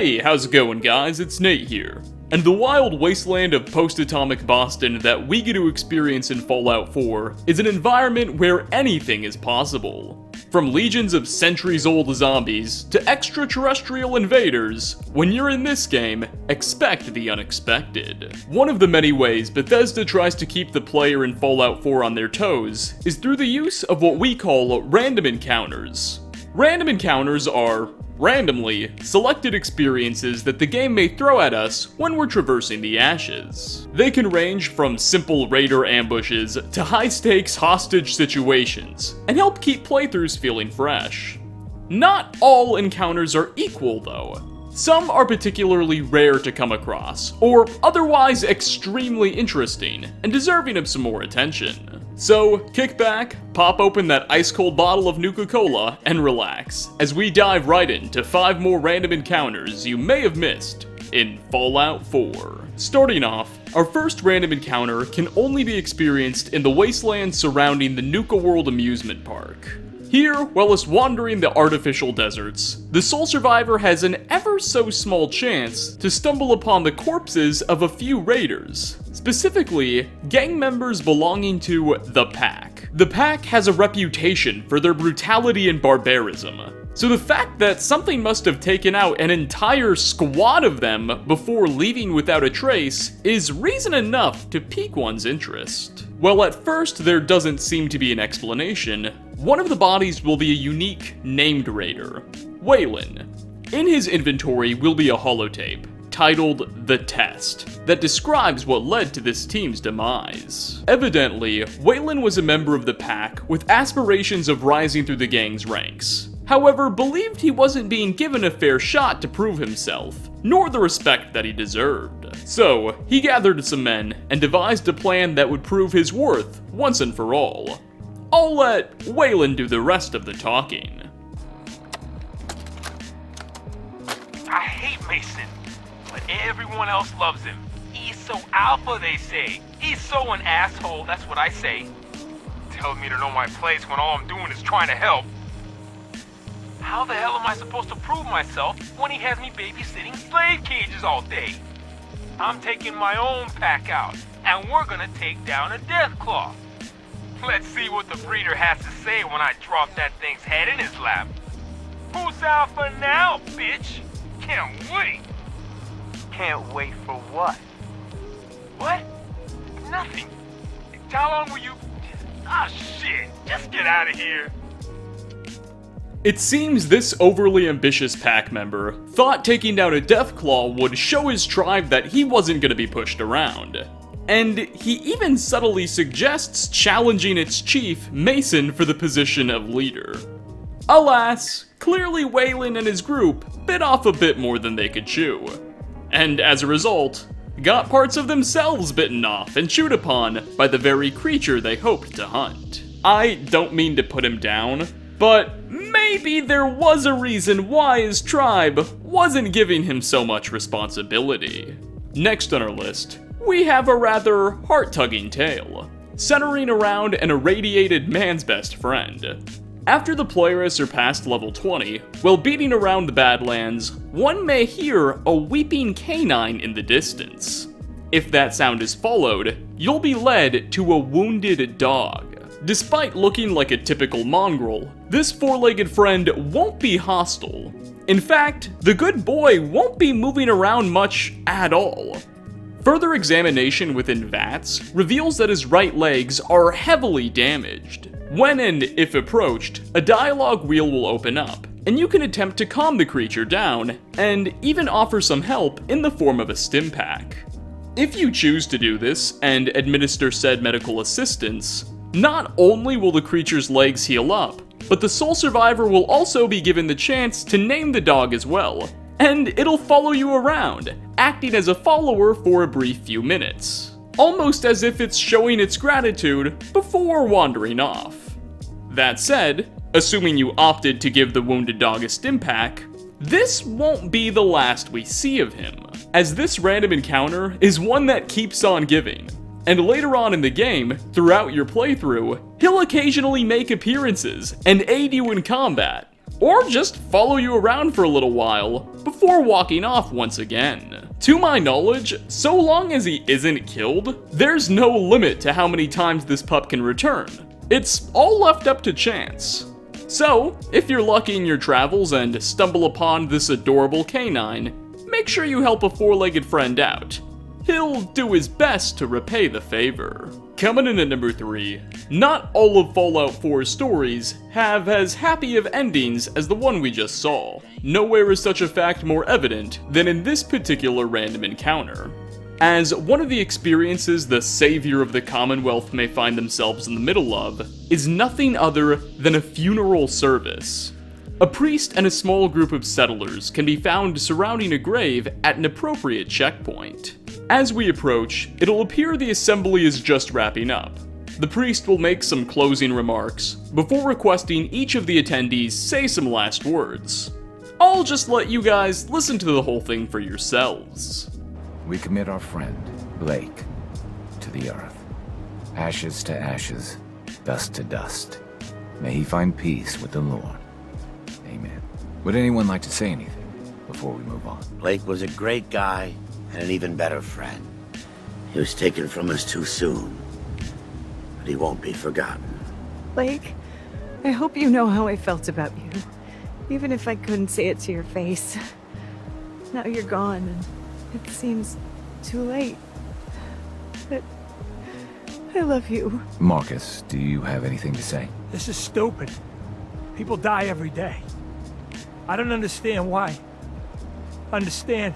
Hey, how's it going guys? It's Nate here. And the wild wasteland of post-atomic Boston that we get to experience in Fallout 4 is an environment where anything is possible. From legions of centuries-old zombies to extraterrestrial invaders, when you're in this game, expect the unexpected. One of the many ways Bethesda tries to keep the player in Fallout 4 on their toes is through the use of what we call random encounters. Random encounters are randomly selected experiences that the game may throw at us when we're traversing the ashes. They can range from simple raider ambushes to high-stakes hostage situations, and help keep playthroughs feeling fresh. Not all encounters are equal though. Some are particularly rare to come across, or otherwise extremely interesting, and deserving of some more attention. So, kick back, pop open that ice-cold bottle of Nuka-Cola, and relax, as we dive right into 5 more random encounters you may have missed in Fallout 4. Starting off, our first random encounter can only be experienced in the wasteland surrounding the Nuka World amusement park. Here, whilst wandering the artificial deserts, the sole survivor has an ever so small chance to stumble upon the corpses of a few raiders, specifically gang members belonging to the Pack. The Pack has a reputation for their brutality and barbarism, so the fact that something must have taken out an entire squad of them before leaving without a trace is reason enough to pique one's interest. While at first there doesn't seem to be an explanation, one of the bodies will be a unique named raider, WEYLAN'S. In his inventory will be a holotape, titled The Test, that describes what led to this team's demise. Evidently, WEYLAN'S was a member of the Pack with aspirations of rising through the gang's ranks. However, believed he wasn't being given a fair shot to prove himself, nor the respect that he deserved. So, he gathered some men and devised a plan that would prove his worth once and for all. I'll let WEYLAN'S do the rest of the talking. I hate Mason, but everyone else loves him. He's so alpha, they say. He's so an asshole, that's what I say. Tells me to know my place when all I'm doing is trying to help. How the hell am I supposed to prove myself when he has me babysitting slave cages all day? I'm taking my own pack out, and we're gonna take down a death claw. Let's see what the breeder has to say when I drop that thing's head in his lap. Who's alpha now, bitch? Can't wait. Can't wait for what? What? Nothing. How long will you... Ah, shit. Just get out of here. It seems this overly ambitious Pack member thought taking down a Deathclaw would show his tribe that he wasn't going to be pushed around. And he even subtly suggests challenging its chief, Mason, for the position of leader. Alas, clearly WEYLAN'S and his group bit off a bit more than they could chew. And as a result, got parts of themselves bitten off and chewed upon by the very creature they hoped to hunt. I don't mean to put him down, but maybe there was a reason why his tribe wasn't giving him so much responsibility. Next on our list, we have a rather heart-tugging tale, centering around an irradiated man's best friend. After the player has surpassed level 20, while beating around the Badlands, one may hear a weeping canine in the distance. If that sound is followed, you'll be led to a wounded dog. Despite looking like a typical mongrel, this four-legged friend won't be hostile. In fact, the good boy won't be moving around much at all. Further examination within VATS reveals that his right legs are heavily damaged. When and if approached, a dialogue wheel will open up, and you can attempt to calm the creature down, and even offer some help in the form of a stim pack. If you choose to do this and administer said medical assistance, not only will the creature's legs heal up, but the sole survivor will also be given the chance to name the dog as well, and it'll follow you around, acting as a follower for a brief few minutes, almost as if it's showing its gratitude before wandering off. That said, assuming you opted to give the wounded dog a stim pack, this won't be the last we see of him, as this random encounter is one that keeps on giving. And later on in the game, throughout your playthrough, he'll occasionally make appearances and aid you in combat, or just follow you around for a little while before walking off once again. To my knowledge, so long as he isn't killed, there's no limit to how many times this pup can return. It's all left up to chance. So, if you're lucky in your travels and stumble upon this adorable canine, make sure you help a four-legged friend out. He'll do his best to repay the favor. Coming in at number 3, not all of Fallout 4's stories have as happy of endings as the one we just saw. Nowhere is such a fact more evident than in this particular random encounter. As one of the experiences the savior of the Commonwealth may find themselves in the middle of is nothing other than a funeral service. A priest and a small group of settlers can be found surrounding a grave at an appropriate checkpoint. As we approach, it'll appear the assembly is just wrapping up. The priest will make some closing remarks before requesting each of the attendees say some last words. I'll just let you guys listen to the whole thing for yourselves. We commit our friend, Blake, to the earth. Ashes to ashes, dust to dust. May he find peace with the Lord. Amen. Would anyone like to say anything before we move on? Blake was a great guy and an even better friend. He was taken from us too soon, but he won't be forgotten. Blake, I hope you know how I felt about you, even if I couldn't say it to your face. Now you're gone, and it seems too late. But I love you. Marcus, do you have anything to say? This is stupid. People die every day. I don't understand why. Understand?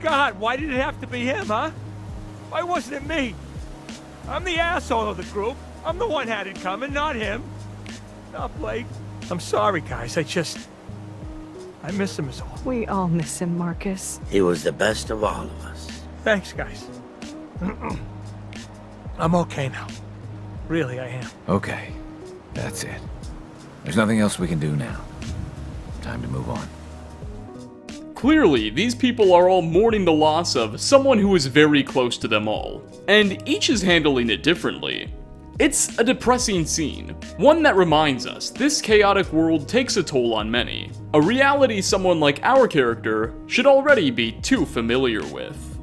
God, why did it have to be him, huh? Why wasn't it me? I'm the asshole of the group. I'm the one had it coming, not him. Not Blake. I'm sorry, guys. I miss him as all. We all miss him, Marcus. He was the best of all of us. Thanks, guys. I'm okay now. Really, I am. Okay, that's it. There's nothing else we can do now. Time to move on. Clearly, these people are all mourning the loss of someone who is very close to them all, and each is handling it differently. It's a depressing scene, one that reminds us this chaotic world takes a toll on many, a reality someone like our character should already be too familiar with.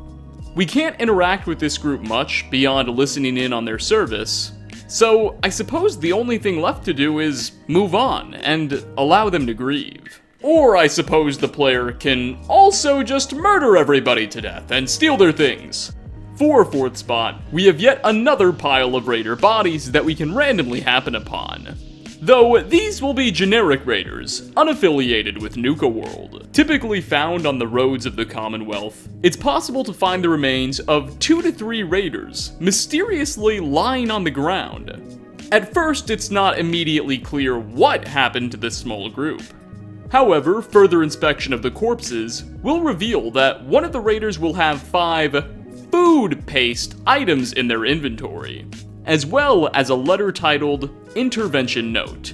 We can't interact with this group much beyond listening in on their service, so I suppose the only thing left to do is move on and allow them to grieve. Or I suppose the player can also just murder everybody to death and steal their things. For 4th spot, we have yet another pile of raider bodies that we can randomly happen upon. Though these will be generic raiders, unaffiliated with Nuka World. Typically found on the roads of the Commonwealth, it's possible to find the remains of 2 to 3 raiders mysteriously lying on the ground. At first, it's not immediately clear what happened to this small group. However, further inspection of the corpses will reveal that one of the raiders will have 5 food paste items in their inventory, as well as a letter titled Intervention Note.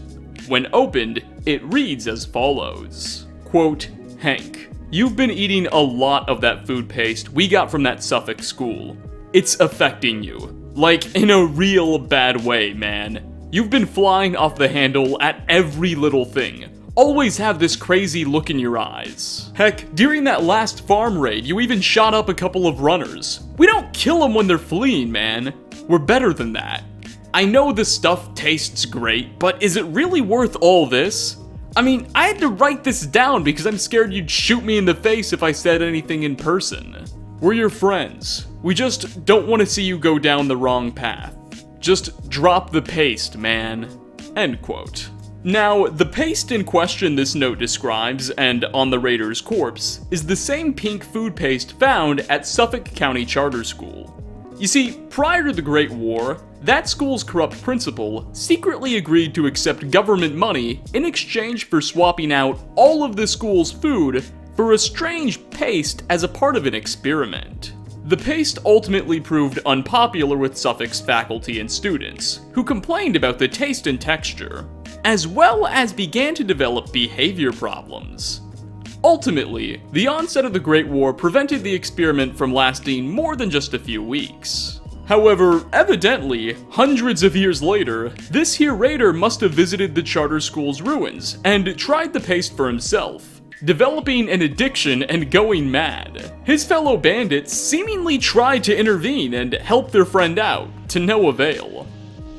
When opened, it reads as follows. Quote, Hank, you've been eating a lot of that food paste we got from that Suffolk school. It's affecting you. Like, in a real bad way, man. You've been flying off the handle at every little thing. Always have this crazy look in your eyes. Heck, during that last farm raid, you even shot up a couple of runners. We don't kill them when they're fleeing, man. We're better than that. I know this stuff tastes great, but is it really worth all this? I mean, I had to write this down because I'm scared you'd shoot me in the face if I said anything in person. We're your friends. We just don't want to see you go down the wrong path. Just drop the paste, man. End quote. Now, the paste in question this note describes, and on the raider's corpse, is the same pink food paste found at Suffolk County Charter School. You see, prior to the Great War, that school's corrupt principal secretly agreed to accept government money in exchange for swapping out all of the school's food for a strange paste as a part of an experiment. The paste ultimately proved unpopular with Suffolk's faculty and students, who complained about the taste and texture, as well as began to develop behavior problems. Ultimately, the onset of the Great War prevented the experiment from lasting more than just a few weeks. However, evidently, hundreds of years later, this here raider must have visited the charter school's ruins and tried the paste for himself, developing an addiction and going mad. His fellow bandits seemingly tried to intervene and help their friend out, to no avail.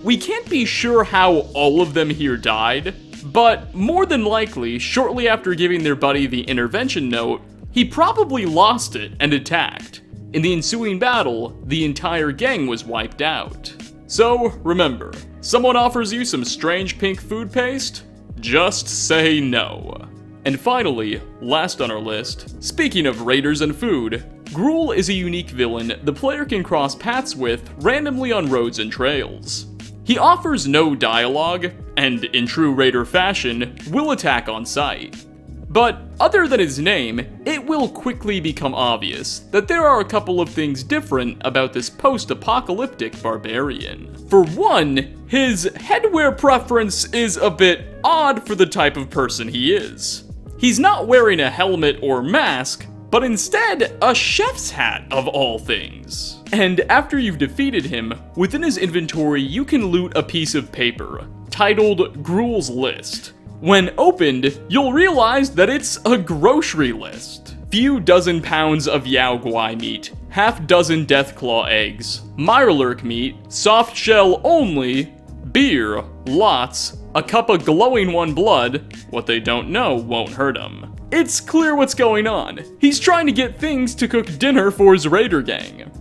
We can't be sure how all of them here died, but more than likely, shortly after giving their buddy the intervention note, he probably lost it and attacked. In the ensuing battle, the entire gang was wiped out. So, remember, someone offers you some strange pink food paste? Just say no. And finally, last on our list, speaking of raiders and food, Gruul is a unique villain the player can cross paths with randomly on roads and trails. He offers no dialogue, and in true raider fashion, will attack on sight. But other than his name, it will quickly become obvious that there are a couple of things different about this post-apocalyptic barbarian. For one, his headwear preference is a bit odd for the type of person he is. He's not wearing a helmet or mask, but instead a chef's hat of all things. And after you've defeated him, within his inventory you can loot a piece of paper titled Gruul's List. When opened, you'll realize that it's a grocery list. Few dozen pounds of Yao Guai meat, half dozen Deathclaw eggs, Mirelurk meat, soft shell only, beer, lots, a cup of glowing one blood, what they don't know won't hurt him. It's clear what's going on. He's trying to get things to cook dinner for his raider gang.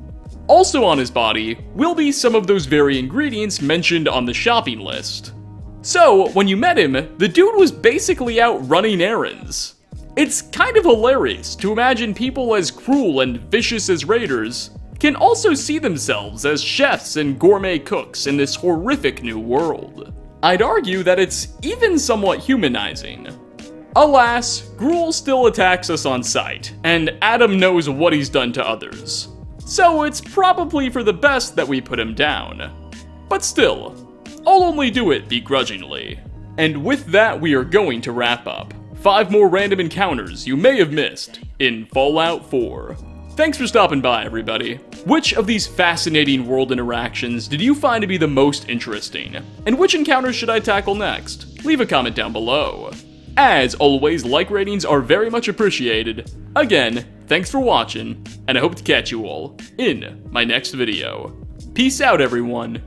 Also on his body will be some of those very ingredients mentioned on the shopping list. So, when you met him, the dude was basically out running errands. It's kind of hilarious to imagine people as cruel and vicious as raiders can also see themselves as chefs and gourmet cooks in this horrific new world. I'd argue that it's even somewhat humanizing. Alas, Gruul still attacks us on sight, and Adam knows what he's done to others. So it's probably for the best that we put him down. But still, I'll only do it begrudgingly. And with that, we are going to wrap up. 5 more random encounters you may have missed in Fallout 4. Thanks for stopping by, everybody. Which of these fascinating world interactions did you find to be the most interesting? And which encounters should I tackle next? Leave a comment down below. As always, like ratings are very much appreciated. Again, thanks for watching, and I hope to catch you all in my next video. Peace out, everyone.